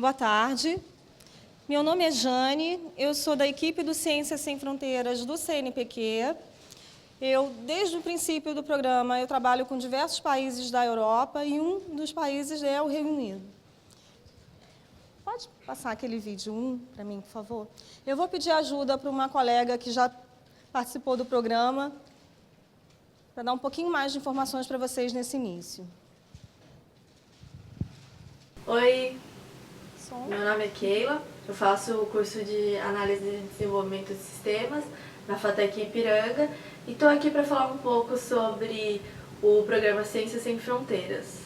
Boa tarde. Meu nome é Jane, eu sou da equipe do Ciências Sem Fronteiras do CNPq. Desde o princípio do programa, eu trabalho com diversos países da Europa e um dos países é o Reino Unido. Pode passar aquele vídeo 1 para mim, por favor? Eu vou pedir ajuda para uma colega que já participou do programa, para dar um pouquinho mais de informações para vocês nesse início. Oi, meu nome é Keila, eu faço o curso de Análise e Desenvolvimento de Sistemas na FATEC Ipiranga e estou aqui para falar um pouco sobre o programa Ciências Sem Fronteiras.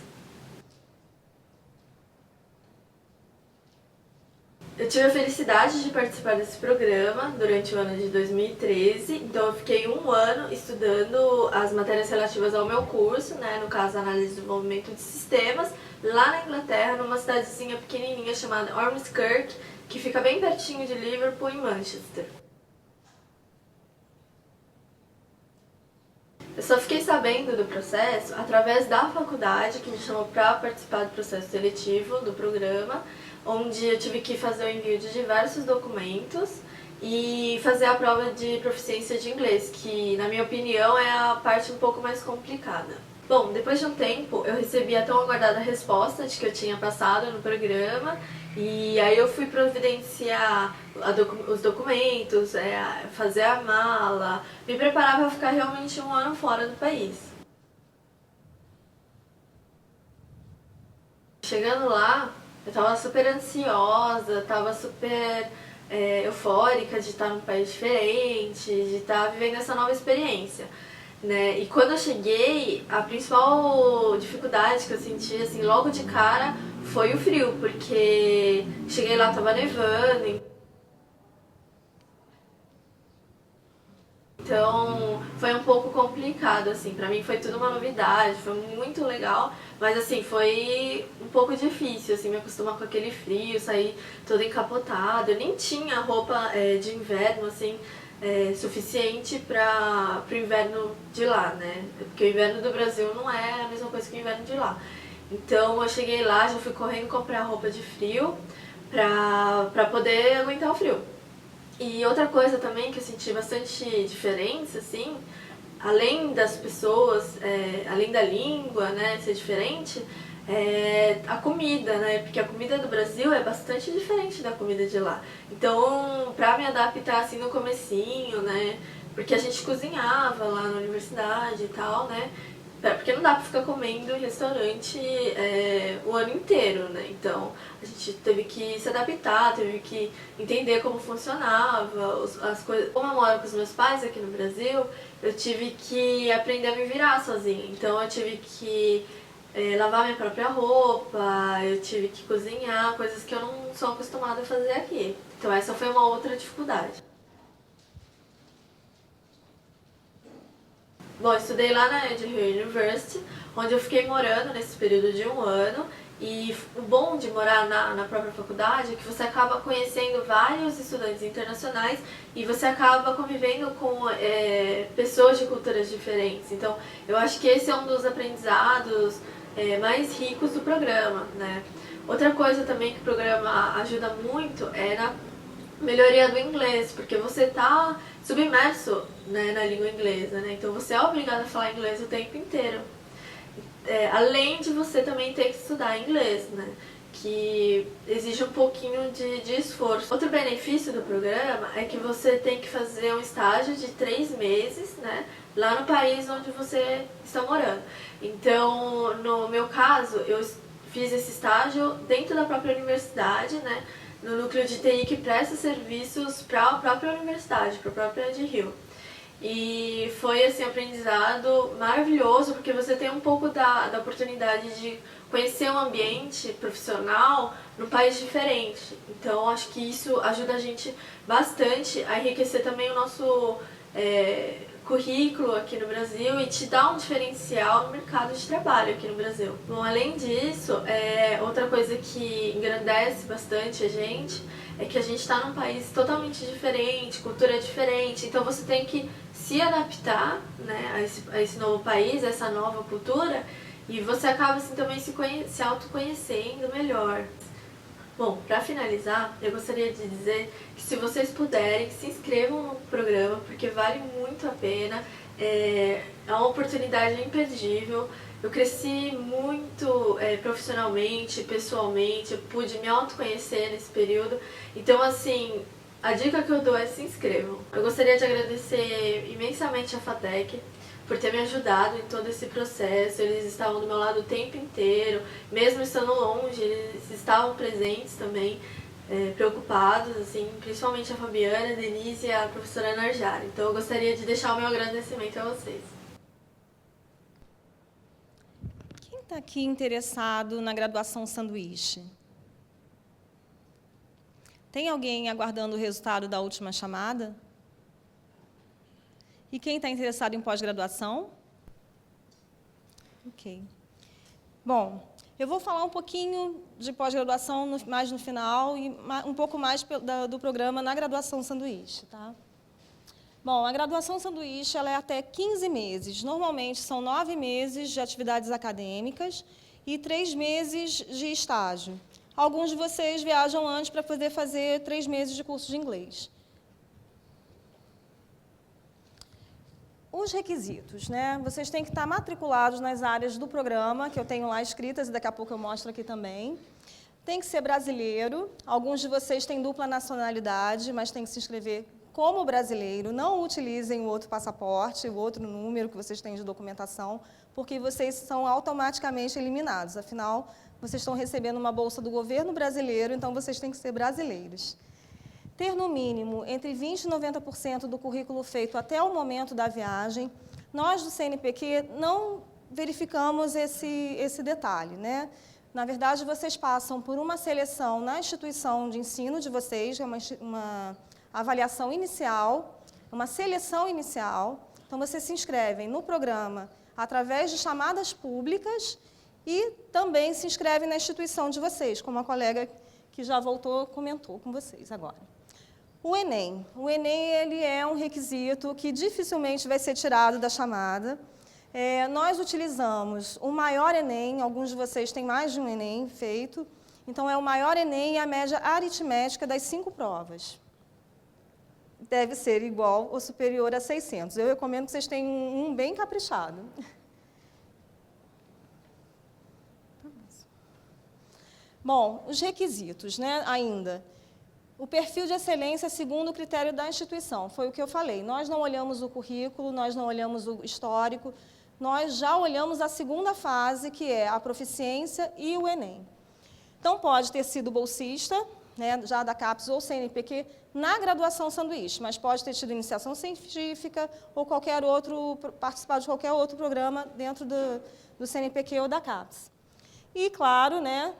Eu tive a felicidade de participar desse programa durante o ano de 2013, então eu fiquei um ano estudando as matérias relativas ao meu curso, no caso Análise e Desenvolvimento de Sistemas, lá na Inglaterra, numa cidadezinha pequenininha chamada Ormskirk, que fica bem pertinho de Liverpool, em Manchester. Eu só fiquei sabendo do processo através da faculdade, que me chamou para participar do processo seletivo do programa, onde eu tive que fazer o envio de diversos documentos e fazer a prova de proficiência de inglês, que, na minha opinião, é a parte um pouco mais complicada. Bom, depois de um tempo, eu recebi a tão aguardada resposta de que eu tinha passado no programa, e aí eu fui providenciar os documentos, fazer a mala, me preparar para ficar realmente um ano fora do país. Chegando lá, eu estava super ansiosa, estava super eufórica de estar num país diferente, de estar vivendo essa nova experiência. E quando eu cheguei, a principal dificuldade que eu senti, assim, logo de cara, foi o frio, porque cheguei lá, estava nevando. Então, foi um pouco complicado, assim, pra mim foi tudo uma novidade, foi muito legal, mas assim, foi um pouco difícil, assim, me acostumar com aquele frio, sair toda encapotada. Eu nem tinha roupa de inverno, assim, suficiente para o inverno de lá, Porque o inverno do Brasil não é a mesma coisa que o inverno de lá. Então, eu cheguei lá, já fui correndo comprar roupa de frio pra poder aguentar o frio. E outra coisa também que eu senti bastante diferença, assim, além das pessoas, além da língua, ser diferente, a comida, Porque a comida do Brasil é bastante diferente da comida de lá. Então, pra me adaptar, assim, no comecinho, Porque a gente cozinhava lá na universidade e tal, Porque não dá pra ficar comendo em restaurante o ano inteiro, Então, a gente teve que se adaptar, teve que entender como funcionava as coisas. Como eu moro com os meus pais aqui no Brasil, eu tive que aprender a me virar sozinha. Então, eu tive que lavar minha própria roupa, eu tive que cozinhar, coisas que eu não sou acostumada a fazer aqui. Então, essa foi uma outra dificuldade. Bom, eu estudei lá na Ed Hill University, onde eu fiquei morando nesse período de um ano. E o bom de morar na própria faculdade é que você acaba conhecendo vários estudantes internacionais e você acaba convivendo com pessoas de culturas diferentes. Então, eu acho que esse é um dos aprendizados mais ricos do programa, Outra coisa também que o programa ajuda muito é na melhoria do inglês, porque você está submerso na língua inglesa, Então você é obrigado a falar inglês o tempo inteiro. Além de você também ter que estudar inglês, Que exige um pouquinho de esforço. Outro benefício do programa é que você tem que fazer um estágio de 3 meses, Lá no país onde você está morando. Então, no meu caso, eu fiz esse estágio dentro da própria universidade, No núcleo de TI que presta serviços para a própria universidade, para a própria Ed Hill. E foi assim, um aprendizado maravilhoso, porque você tem um pouco da oportunidade de conhecer um ambiente profissional num país diferente. Então, acho que isso ajuda a gente bastante a enriquecer também o nosso currículo aqui no Brasil e te dá um diferencial no mercado de trabalho aqui no Brasil. Bom, além disso, outra coisa que engrandece bastante a gente é que a gente está num país totalmente diferente, cultura diferente, então você tem que se adaptar a esse novo país, a essa nova cultura, e você acaba assim, também se autoconhecendo melhor. Bom, para finalizar, eu gostaria de dizer que se vocês puderem, se inscrevam no programa, porque vale muito a pena, é uma oportunidade imperdível. Eu cresci muito profissionalmente, pessoalmente, eu pude me autoconhecer nesse período. Então, assim, a dica que eu dou é se inscrevam. Eu gostaria de agradecer imensamente a FATEC por ter me ajudado em todo esse processo. Eles estavam do meu lado o tempo inteiro, mesmo estando longe, eles estavam presentes também, preocupados, assim, principalmente a Fabiana, a Denise e a professora Narjara. Então eu gostaria de deixar o meu agradecimento a vocês. Quem está aqui interessado na graduação sanduíche? Tem alguém aguardando o resultado da última chamada? E quem está interessado em pós-graduação? Ok. Bom, eu vou falar um pouquinho de pós-graduação mais no final e um pouco mais do programa na graduação sanduíche. Tá? Bom, a graduação sanduíche ela é até 15 meses. Normalmente, são 9 meses de atividades acadêmicas e 3 meses de estágio. Alguns de vocês viajam antes para poder fazer 3 meses de curso de inglês. Os requisitos, né? Vocês têm que estar matriculados nas áreas do programa, que eu tenho lá escritas, e daqui a pouco eu mostro aqui também. Tem que ser brasileiro. Alguns de vocês têm dupla nacionalidade, mas tem que se inscrever como brasileiro. Não utilizem o outro passaporte, o outro número que vocês têm de documentação, porque vocês são automaticamente eliminados. Afinal, vocês estão recebendo uma bolsa do governo brasileiro, então vocês têm que ser brasileiros. Ter, no mínimo, entre 20% e 90% do currículo feito até o momento da viagem. Nós, do CNPq, não verificamos esse detalhe, né? Na verdade, vocês passam por uma seleção na instituição de ensino de vocês, é uma avaliação inicial, uma seleção inicial. Então, vocês se inscrevem no programa através de chamadas públicas e também se inscrevem na instituição de vocês, como a colega que já voltou comentou com vocês agora. O Enem. O Enem ele é um requisito que dificilmente vai ser tirado da chamada. Nós utilizamos o maior Enem, alguns de vocês têm mais de um Enem feito, então é o maior Enem e a média aritmética das 5 provas. Deve ser igual ou superior a 600. Eu recomendo que vocês tenham um bem caprichado. Bom, os requisitos, né, ainda. O perfil de excelência segundo o critério da instituição, foi o que eu falei. Nós não olhamos o currículo, nós não olhamos o histórico, nós já olhamos a segunda fase, que é a proficiência e o Enem. Então, pode ter sido bolsista, né, já da CAPES ou CNPq, na graduação sanduíche, mas pode ter tido iniciação científica ou participar de qualquer outro programa dentro do CNPq ou da CAPES. E, claro, né,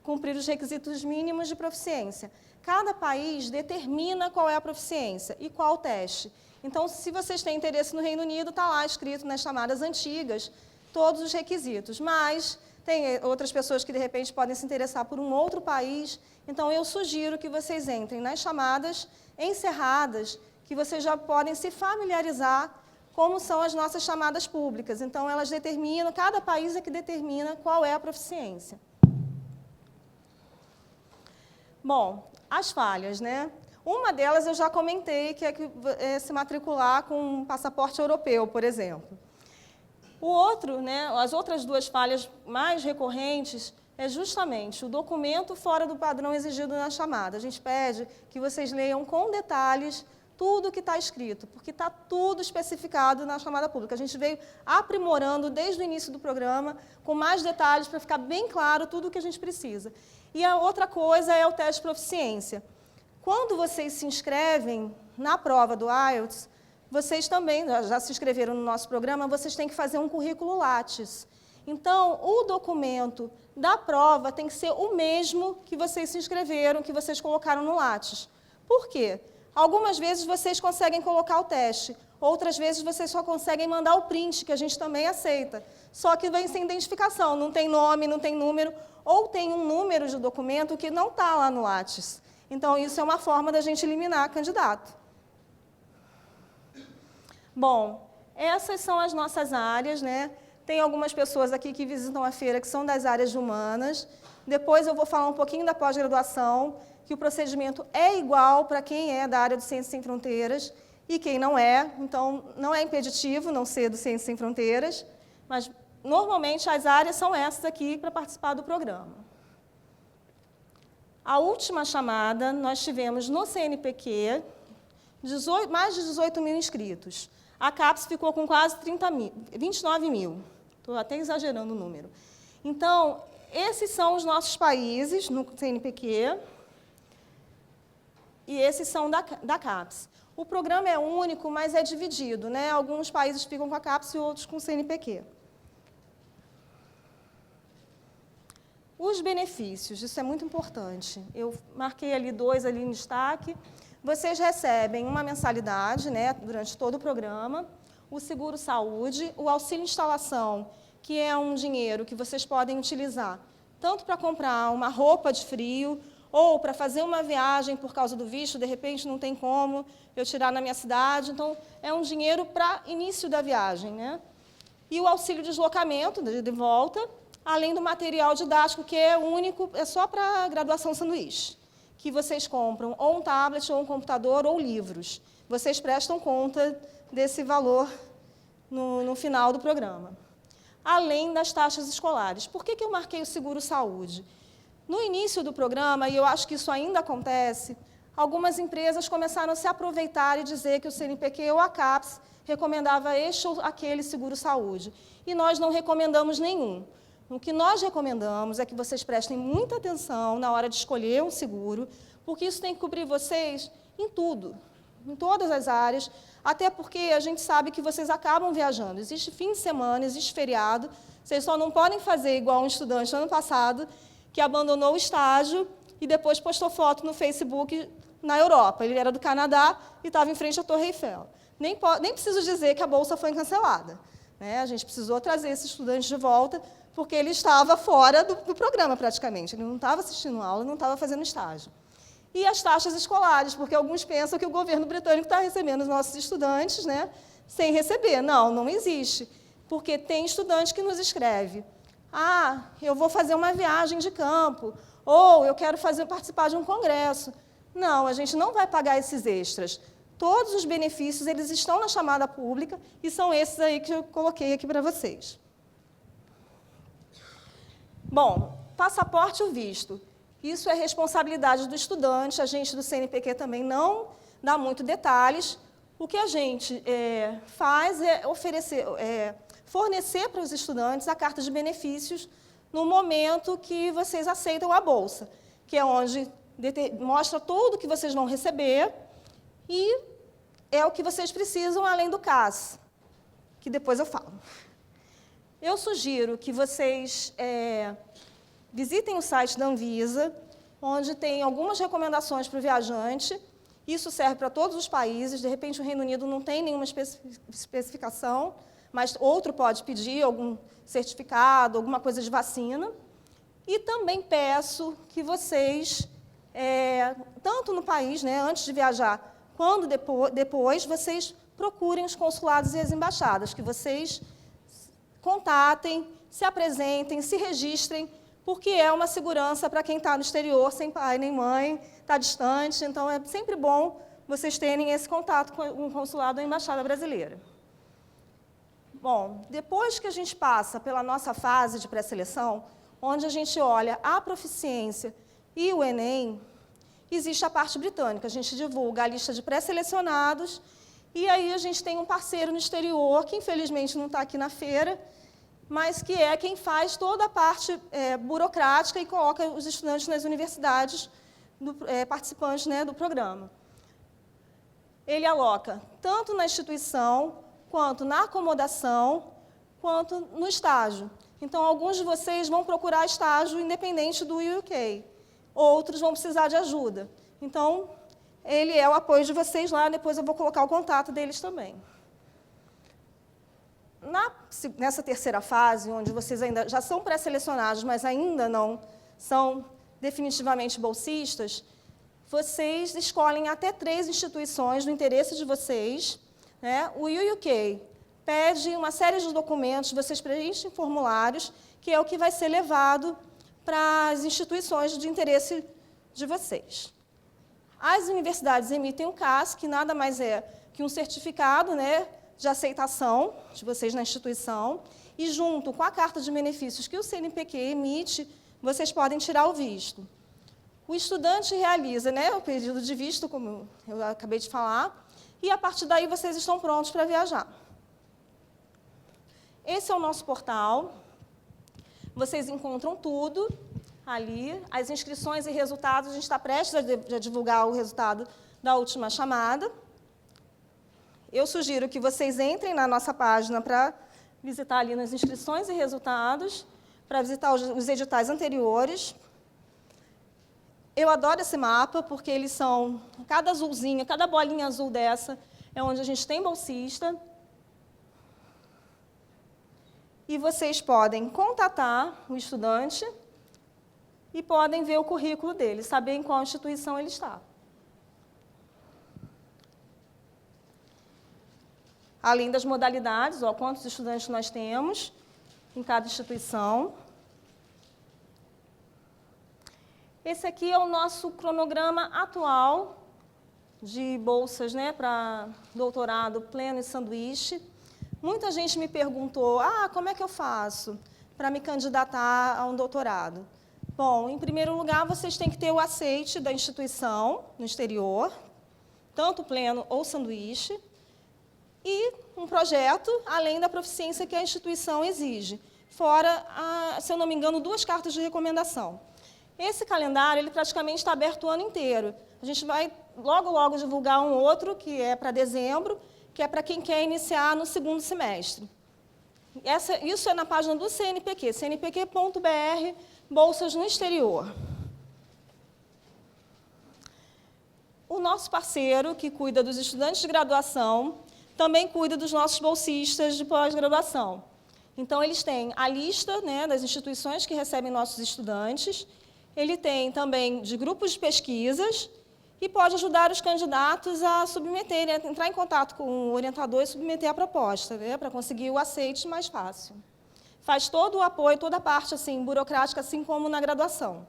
cumprir os requisitos mínimos de proficiência. Cada país determina qual é a proficiência e qual o teste. Então, se vocês têm interesse no Reino Unido, está lá escrito nas chamadas antigas todos os requisitos. Mas tem outras pessoas que, de repente, podem se interessar por um outro país. Então, eu sugiro que vocês entrem nas chamadas encerradas, que vocês já podem se familiarizar como são as nossas chamadas públicas. Então, elas determinam, cada país é que determina qual é a proficiência. Bom, as falhas, né? Uma delas eu já comentei, que é se matricular com um passaporte europeu, por exemplo. O outro, né, as outras 2 falhas mais recorrentes é justamente o documento fora do padrão exigido na chamada. A gente pede que vocês leiam com detalhes tudo o que está escrito, porque está tudo especificado na chamada pública. A gente veio aprimorando desde o início do programa, com mais detalhes, para ficar bem claro tudo o que a gente precisa. E a outra coisa é o teste de proficiência. Quando vocês se inscrevem na prova do IELTS, vocês também, já se inscreveram no nosso programa, vocês têm que fazer um currículo Lattes. Então, o documento da prova tem que ser o mesmo que vocês se inscreveram, que vocês colocaram no Lattes. Por quê? Algumas vezes vocês conseguem colocar o teste, outras vezes vocês só conseguem mandar o print, que a gente também aceita. Só que vem sem identificação, não tem nome, não tem número, ou tem um número de documento que não está lá no Lattes. Então, isso é uma forma da gente eliminar candidato. Bom, essas são as nossas áreas, né? Tem algumas pessoas aqui que visitam a feira que são das áreas de humanas. Depois eu vou falar um pouquinho da pós-graduação, que o procedimento é igual para quem é da área do Ciências Sem Fronteiras e quem não é. Então, não é impeditivo não ser do Ciências Sem Fronteiras, mas, normalmente, as áreas são essas aqui para participar do programa. A última chamada, nós tivemos no CNPq, mais de 18 mil inscritos. A CAPES ficou com quase 29 mil. Estou até exagerando o número. Então, esses são os nossos países no CNPq e esses são da CAPES. O programa é único, mas é dividido, né? Alguns países ficam com a CAPES e outros com o CNPq. Os benefícios, isso é muito importante. Eu marquei ali 2 ali em destaque. Vocês recebem uma mensalidade, né, durante todo o programa, o seguro-saúde, o auxílio-instalação, que é um dinheiro que vocês podem utilizar tanto para comprar uma roupa de frio ou para fazer uma viagem por causa do visto, de repente não tem como eu tirar na minha cidade. Então, é um dinheiro para início da viagem, né? E o auxílio-deslocamento, de volta, além do material didático, que é único, é só para a graduação sanduíche, que vocês compram ou um tablet, ou um computador, ou livros. Vocês prestam conta desse valor no final do programa. Além das taxas escolares. Por que eu marquei o seguro-saúde? No início do programa, e eu acho que isso ainda acontece, algumas empresas começaram a se aproveitar e dizer que o CNPq ou a CAPES recomendava este ou aquele seguro-saúde. E nós não recomendamos nenhum. O que nós recomendamos é que vocês prestem muita atenção na hora de escolher um seguro, porque isso tem que cobrir vocês em tudo, em todas as áreas, até porque a gente sabe que vocês acabam viajando. Existe fim de semana, existe feriado, vocês só não podem fazer igual um estudante ano passado, que abandonou o estágio e depois postou foto no Facebook na Europa. Ele era do Canadá e estava em frente à Torre Eiffel. Nem preciso dizer que a bolsa foi cancelada, né? A gente precisou trazer esse estudante de volta, porque ele estava fora do programa, praticamente. Ele não estava assistindo aula, não estava fazendo estágio. E as taxas escolares, porque alguns pensam que o governo britânico está recebendo os nossos estudantes, né, sem receber. Não, não existe, porque tem estudante que nos escreve: ah, eu vou fazer uma viagem de campo, ou eu quero participar de um congresso. Não, a gente não vai pagar esses extras. Todos os benefícios eles estão na chamada pública, e são esses aí que eu coloquei aqui para vocês. Bom, passaporte ou visto. Isso é responsabilidade do estudante, a gente do CNPq também não dá muito detalhes. O que a gente faz é fornecer para os estudantes a carta de benefícios no momento que vocês aceitam a bolsa, que é onde mostra tudo que vocês vão receber e é o que vocês precisam além do CAS, que depois eu falo. Eu sugiro que vocês visitem o site da Anvisa, onde tem algumas recomendações para o viajante. Isso serve para todos os países. De repente, o Reino Unido não tem nenhuma especificação, mas outro pode pedir algum certificado, alguma coisa de vacina. E também peço que vocês, tanto no país, né, antes de viajar, quando depois, vocês procurem os consulados e as embaixadas, que vocês contatem, se apresentem, se registrem, porque é uma segurança para quem está no exterior, sem pai nem mãe, está distante. Então, é sempre bom vocês terem esse contato com um consulado ou embaixada brasileira. Bom, depois que a gente passa pela nossa fase de pré-seleção, onde a gente olha a proficiência e o Enem, existe a parte britânica. A gente divulga a lista de pré-selecionados, e aí a gente tem um parceiro no exterior, que infelizmente não está aqui na feira, mas que é quem faz toda a parte burocrática e coloca os estudantes nas universidades participantes, né, do programa. Ele aloca tanto na instituição, quanto na acomodação, quanto no estágio. Então, alguns de vocês vão procurar estágio independente do UK, outros vão precisar de ajuda. Então, ele é o apoio de vocês lá, depois eu vou colocar o contato deles também. Nessa terceira fase, onde vocês ainda já são pré-selecionados, mas ainda não são definitivamente bolsistas, vocês escolhem até 3 instituições do interesse de vocês, né? O UK pede uma série de documentos, vocês preenchem formulários, que é o que vai ser levado para as instituições de interesse de vocês. As universidades emitem um CAS, que nada mais é que um certificado, né, de aceitação de vocês na instituição, e junto com a carta de benefícios que o CNPq emite, vocês podem tirar o visto. O estudante realiza, né, o pedido de visto, como eu acabei de falar, e a partir daí vocês estão prontos para viajar. Esse é o nosso portal. Vocês encontram tudo ali, as inscrições e resultados. A gente está prestes a divulgar o resultado da última chamada. Eu sugiro que vocês entrem na nossa página para visitar ali nas inscrições e resultados, para visitar os editais anteriores. Eu adoro esse mapa, porque eles são, cada azulzinho, cada bolinha azul dessa, é onde a gente tem bolsista. E vocês podem contatar o estudante e podem ver o currículo dele, saber em qual instituição ele está. Além das modalidades, quantos estudantes nós temos em cada instituição. Esse aqui é o nosso cronograma atual de bolsas, né, para doutorado pleno e sanduíche. Muita gente me perguntou, como é que eu faço para me candidatar a um doutorado? Bom, em primeiro lugar, vocês têm que ter o aceite da instituição no exterior, tanto pleno ou sanduíche, e um projeto, além da proficiência que a instituição exige, fora, se eu não me engano, 2 cartas de recomendação. Esse calendário, ele praticamente está aberto o ano inteiro. A gente vai logo, logo divulgar um outro, que é para dezembro, que é para quem quer iniciar no 2º semestre. Isso é na página do CNPq, cnpq.br, bolsas no exterior. O nosso parceiro, que cuida dos estudantes de graduação, também cuida dos nossos bolsistas de pós-graduação. Então, eles têm a lista, né, das instituições que recebem nossos estudantes, ele tem também de grupos de pesquisas e pode ajudar os candidatos a submeterem, a entrar em contato com o orientador e submeter a proposta, né, para conseguir o aceite mais fácil. Faz todo o apoio, toda a parte assim, burocrática, assim como na graduação.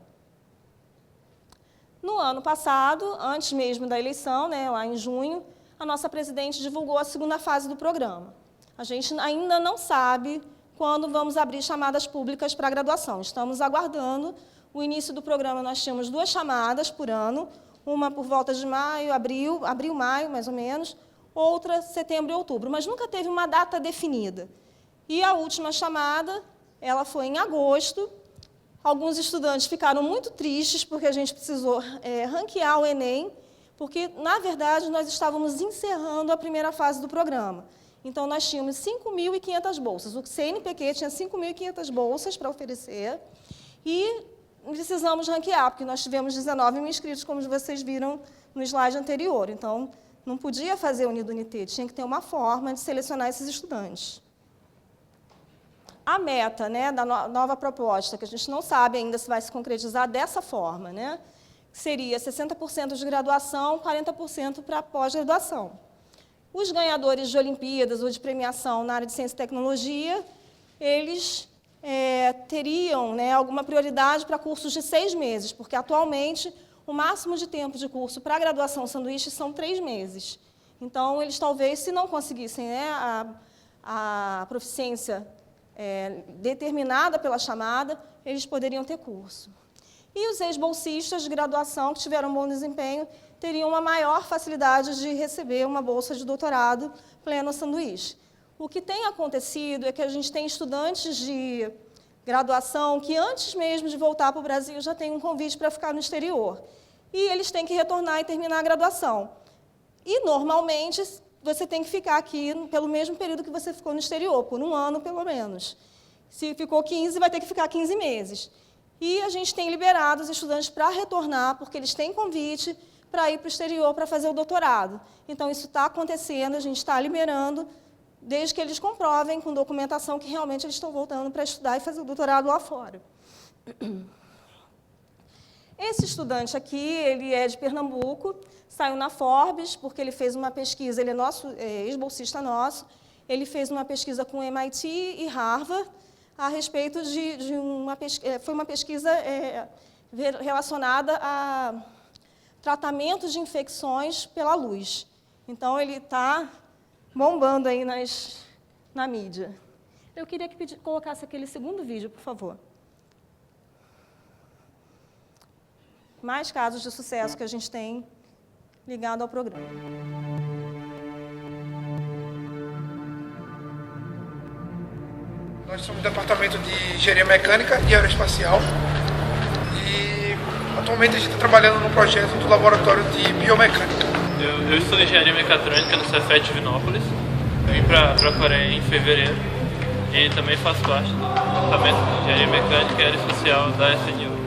No ano passado, antes mesmo da eleição, né, lá em junho, a nossa presidente divulgou a 2ª fase do programa. A gente ainda não sabe quando vamos abrir chamadas públicas para a graduação. Estamos aguardando. O início do programa, nós tínhamos 2 chamadas por ano, uma por volta de maio, abril, maio, mais ou menos, outra setembro e outubro, mas nunca teve uma data definida. E a última chamada, ela foi em agosto. Alguns estudantes ficaram muito tristes, porque a gente precisou ranquear o Enem, porque, na verdade, nós estávamos encerrando a primeira fase do programa. Então, nós tínhamos 5.500 bolsas. O CNPq tinha 5.500 bolsas para oferecer, e precisamos ranquear, porque nós tivemos 19 mil inscritos, como vocês viram no slide anterior. Então, não podia fazer Unidunité, tinha que ter uma forma de selecionar esses estudantes. A meta, né, da nova proposta, que a gente não sabe ainda se vai se concretizar dessa forma, né, seria 60% de graduação, 40% para pós-graduação. Os ganhadores de Olimpíadas ou de premiação na área de ciência e tecnologia, eles teriam, né, alguma prioridade para cursos de 6 meses, porque, atualmente, o máximo de tempo de curso para a graduação sanduíche são 3 meses. Então, eles talvez, se não conseguissem, né, a proficiência determinada pela chamada, eles poderiam ter curso. E os ex-bolsistas de graduação que tiveram bom desempenho teriam uma maior facilidade de receber uma bolsa de doutorado pleno sanduíche. O que tem acontecido é que a gente tem estudantes de graduação que, antes mesmo de voltar para o Brasil, já têm um convite para ficar no exterior. E eles têm que retornar e terminar a graduação. E, normalmente, você tem que ficar aqui pelo mesmo período que você ficou no exterior, por 1 ano, pelo menos. Se ficou 15, vai ter que ficar 15 meses. E a gente tem liberado os estudantes para retornar, porque eles têm convite para ir para o exterior para fazer o doutorado. Então, isso está acontecendo, a gente está liberando, desde que eles comprovem com documentação que realmente eles estão voltando para estudar e fazer o doutorado lá fora. Esse estudante aqui, ele é de Pernambuco, saiu na Forbes, porque ele fez uma pesquisa, ele é ex-bolsista nosso, ele fez uma pesquisa com MIT e Harvard a respeito de foi uma pesquisa relacionada a tratamento de infecções pela luz. Então, ele está bombando aí na mídia. Eu queria que colocasse aquele segundo vídeo, por favor. Mais casos de sucesso que a gente tem ligado ao programa. Nós somos do Departamento de Engenharia Mecânica e Aeroespacial e atualmente a gente está trabalhando no projeto do Laboratório de Biomecânica. Eu estudo Engenharia Mecatrônica no Cefet de Vinópolis. Vim para a Coreia em fevereiro e também faço parte do Departamento de Engenharia Mecânica e Aeroespacial da FNU.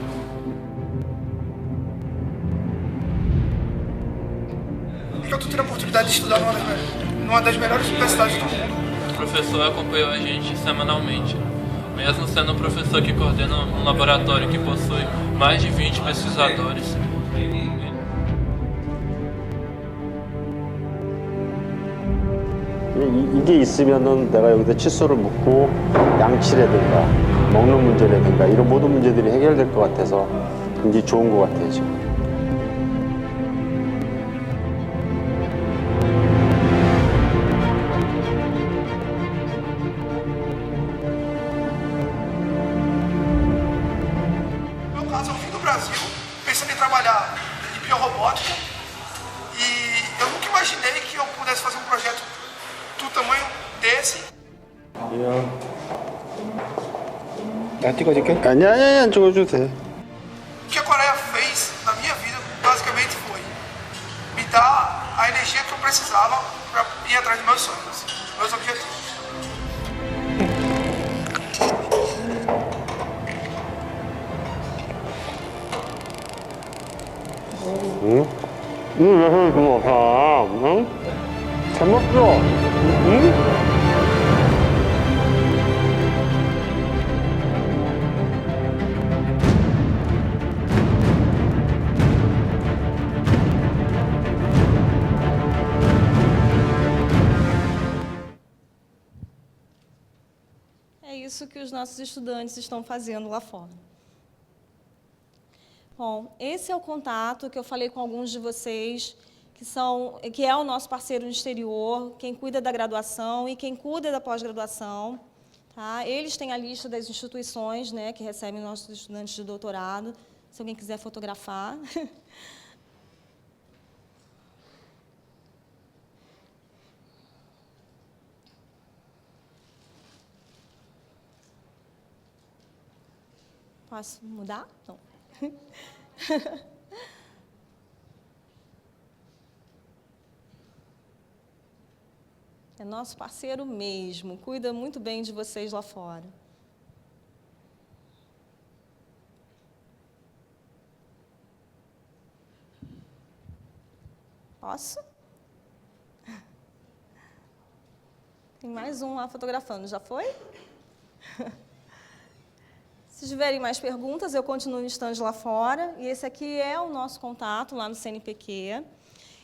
Eu estou tendo a oportunidade de estudar numa das melhores universidades do mundo. O professor acompanhou a gente semanalmente, mesmo sendo um professor que coordena um laboratório que possui mais de 20 pesquisadores. 이게 있으면은 내가 여기다 칫솔을 묻고 양치라든가 먹는 문제라든가 이런 모든 문제들이 해결될 것 같아서 굉장히 좋은 것 같아요, 지금. No meu caso, eu vim do Brasil pensando em trabalhar em biorrobótica e eu nunca imaginei que eu pudesse fazer um projeto do tamanho desse. 나 찍어줄게? 아니야, 안 찍어줘도 돼. O que a Coreia fez na minha vida, basicamente, foi me dar a energia que eu precisava para ir atrás dos meus sonhos, meus objetivos. 왜 그러고 가? 응? 잘 먹어. 응? É isso que os nossos estudantes estão fazendo lá fora. Bom, esse é o contato que eu falei com alguns de vocês, que é o nosso parceiro no exterior, quem cuida da graduação e quem cuida da pós-graduação. Tá? Eles têm a lista das instituições, né, que recebem nossos estudantes de doutorado, se alguém quiser fotografar. Posso mudar? Não. É nosso parceiro mesmo, cuida muito bem de vocês lá fora. Posso? Tem mais um lá fotografando, já foi? Se tiverem mais perguntas, eu continuo no estande lá fora. E esse aqui é o nosso contato lá no CNPq.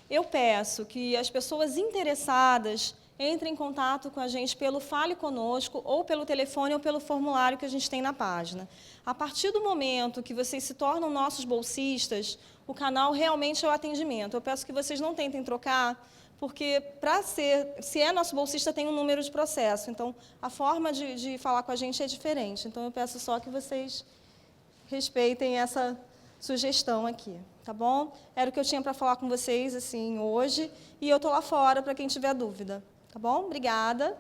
Eu peço que as pessoas interessadas entrem em contato com a gente pelo Fale Conosco, ou pelo telefone, ou pelo formulário que a gente tem na página. A partir do momento que vocês se tornam nossos bolsistas, o canal realmente é o atendimento. Eu peço que vocês não tentem trocar, porque, se é nosso bolsista, tem um número de processo. Então, a forma de falar com a gente é diferente. Então, eu peço só que vocês respeitem essa sugestão aqui, tá bom? Era o que eu tinha para falar com vocês assim, hoje, e eu estou lá fora para quem tiver dúvida. Tá bom? Obrigada.